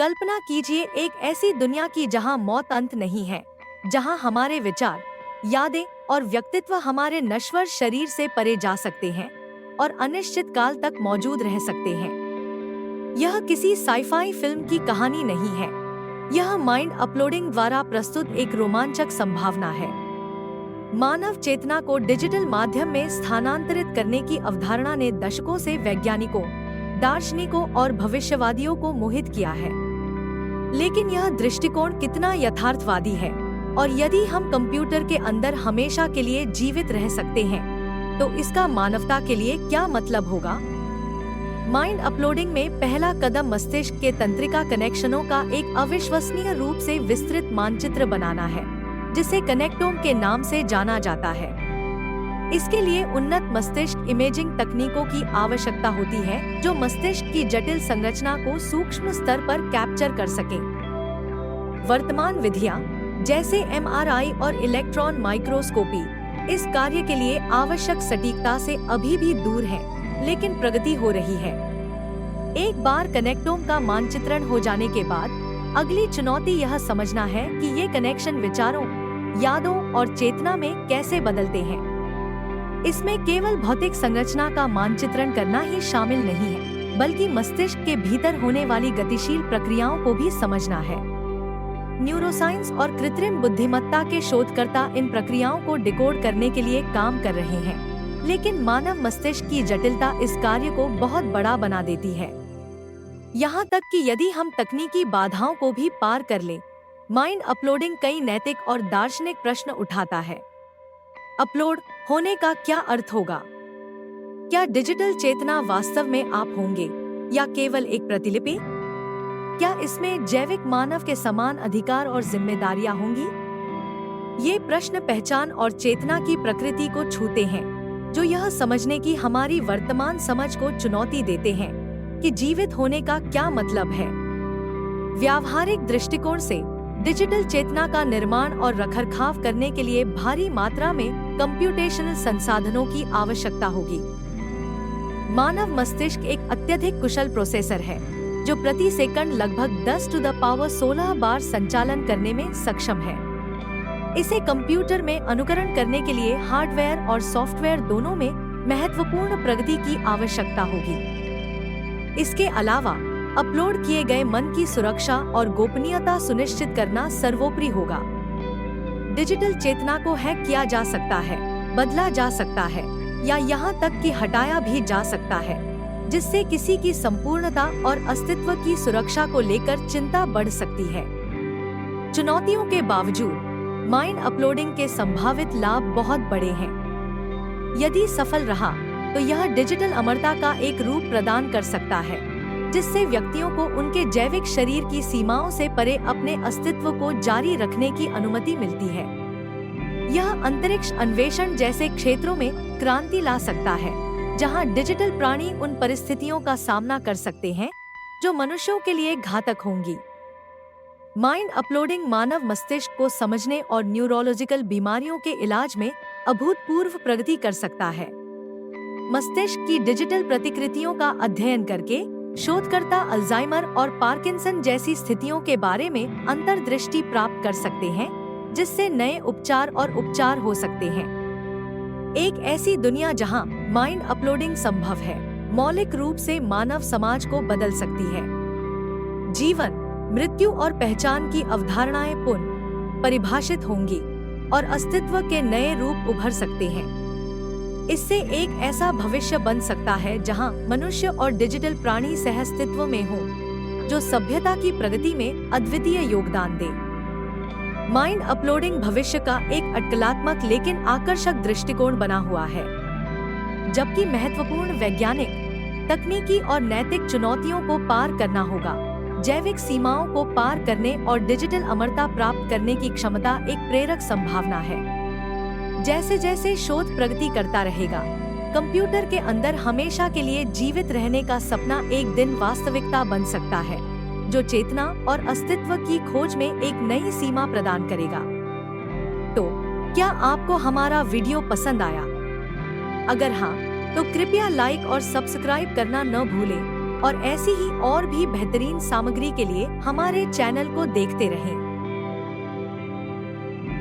कल्पना कीजिए एक ऐसी दुनिया की जहां मौत अंत नहीं है, जहां हमारे विचार, यादें और व्यक्तित्व हमारे नश्वर शरीर से परे जा सकते हैं और अनिश्चित काल तक मौजूद रह सकते हैं। यह किसी साइफाई फिल्म की कहानी नहीं है, यह माइंड अपलोडिंग द्वारा प्रस्तुत एक रोमांचक संभावना है। मानव चेतना को डिजिटल माध्यम में स्थानांतरित करने की अवधारणा ने दशकों से वैज्ञानिकों, दार्शनिकों और भविष्यवादियों को मोहित किया है। लेकिन यह दृष्टिकोण कितना यथार्थवादी है, और यदि हम कंप्यूटर के अंदर हमेशा के लिए जीवित रह सकते हैं, तो इसका मानवता के लिए क्या मतलब होगा? माइंड अपलोडिंग में पहला कदम मस्तिष्क के तंत्रिका कनेक्शनों का एक अविश्वसनीय रूप से विस्तृत मानचित्र बनाना है, जिसे कनेक्टोम के नाम से जाना जाता है। इसके लिए उन्नत मस्तिष्क इमेजिंग तकनीकों की आवश्यकता होती है, जो मस्तिष्क की जटिल संरचना को सूक्ष्म स्तर पर कैप्चर कर सके। वर्तमान विधियां, जैसे MRI और इलेक्ट्रॉन माइक्रोस्कोपी, इस कार्य के लिए आवश्यक सटीकता से अभी भी दूर हैं, लेकिन प्रगति हो रही है। एक बार कनेक्टोम का मानचित्रण हो जाने के बाद अगली चुनौती यह समझना है कि ये कनेक्शन विचारों, यादों और चेतना में कैसे बदलते हैं। इसमें केवल भौतिक संरचना का मानचित्रण करना ही शामिल नहीं है, बल्कि मस्तिष्क के भीतर होने वाली गतिशील प्रक्रियाओं को भी समझना है। न्यूरोसाइंस और कृत्रिम बुद्धिमत्ता के शोधकर्ता इन प्रक्रियाओं को डिकोड करने के लिए काम कर रहे हैं, लेकिन मानव मस्तिष्क की जटिलता इस कार्य को बहुत बड़ा बना देती है। यहाँ तक कि यदि हम तकनीकी बाधाओं को भी पार कर लें, माइंड अपलोडिंग कई नैतिक और दार्शनिक प्रश्न उठाता है। अपलोड होने का क्या अर्थ होगा? क्या डिजिटल चेतना वास्तव में आप होंगे, या केवल एक प्रतिलिपि? क्या इसमें जैविक मानव के समान अधिकार और जिम्मेदारियां होंगी? ये प्रश्न पहचान और चेतना की प्रकृति को छूते हैं, जो यह समझने की हमारी वर्तमान समझ को चुनौती देते हैं कि जीवित होने का क्या मतलब है। व्यावहारिक दृष्टिकोण से डिजिटल चेतना का निर्माण और रखरखाव करने के लिए भारी मात्रा में कंप्यूटेशनल संसाधनों की आवश्यकता होगी। मानव मस्तिष्क एक अत्यधिक कुशल प्रोसेसर है, जो प्रति सेकंड लगभग 10⁻16 बार संचालन करने में सक्षम है। इसे कंप्यूटर में अनुकरण करने के लिए हार्डवेयर और सॉफ्टवेयर दोनों में महत्वपूर्ण प्रगति की आवश्यकता होगी। इसके अलावा अपलोड किए गए मन की सुरक्षा और गोपनीयता सुनिश्चित करना सर्वोपरि होगा। डिजिटल चेतना को हैक किया जा सकता है, बदला जा सकता है, या यहाँ तक कि हटाया भी जा सकता है, जिससे किसी की संपूर्णता और अस्तित्व की सुरक्षा को लेकर चिंता बढ़ सकती है। चुनौतियों के बावजूद माइंड अपलोडिंग के संभावित लाभ बहुत बड़े हैं। यदि सफल रहा, तो यह डिजिटल अमरता का एक रूप प्रदान कर सकता है, जिससे व्यक्तियों को उनके जैविक शरीर की सीमाओं से परे अपने अस्तित्व को जारी रखने की अनुमति मिलती है। यह अंतरिक्ष अन्वेषण जैसे क्षेत्रों में क्रांति ला सकता है, जहां डिजिटल प्राणी उन परिस्थितियों का सामना कर सकते हैं जो मनुष्यों के लिए घातक होंगी। माइंड अपलोडिंग मानव मस्तिष्क को समझने और न्यूरोलॉजिकल बीमारियों के इलाज में अभूतपूर्व प्रगति कर सकता है। मस्तिष्क की डिजिटल प्रतिकृतियों का अध्ययन करके शोधकर्ता अल्जाइमर और पार्किंसन जैसी स्थितियों के बारे में अंतर्दृष्टि प्राप्त कर सकते हैं, जिससे नए उपचार और उपचार हो सकते हैं। एक ऐसी दुनिया जहां माइंड अपलोडिंग संभव है, मौलिक रूप से मानव समाज को बदल सकती है। जीवन, मृत्यु और पहचान की अवधारणाएं पुनः परिभाषित होंगी और अस्तित्व के नए रूप उभर सकते हैं। इससे एक ऐसा भविष्य बन सकता है जहां मनुष्य और डिजिटल प्राणी सहअस्तित्व में हों, जो सभ्यता की प्रगति में अद्वितीय योगदान दे। माइंड अपलोडिंग भविष्य का एक अटकलात्मक लेकिन आकर्षक दृष्टिकोण बना हुआ है। जबकि महत्वपूर्ण वैज्ञानिक, तकनीकी और नैतिक चुनौतियों को पार करना होगा, जैविक सीमाओं को पार करने और डिजिटल अमरता प्राप्त करने की क्षमता एक प्रेरक संभावना है। जैसे जैसे शोध प्रगति करता रहेगा, कंप्यूटर के अंदर हमेशा के लिए जीवित रहने का सपना एक दिन वास्तविकता बन सकता है, जो चेतना और अस्तित्व की खोज में एक नई सीमा प्रदान करेगा। तो क्या आपको हमारा वीडियो पसंद आया? अगर हाँ, तो कृपया लाइक और सब्सक्राइब करना न भूलें और ऐसी ही और भी बेहतरीन सामग्री के लिए हमारे चैनल को देखते रहें।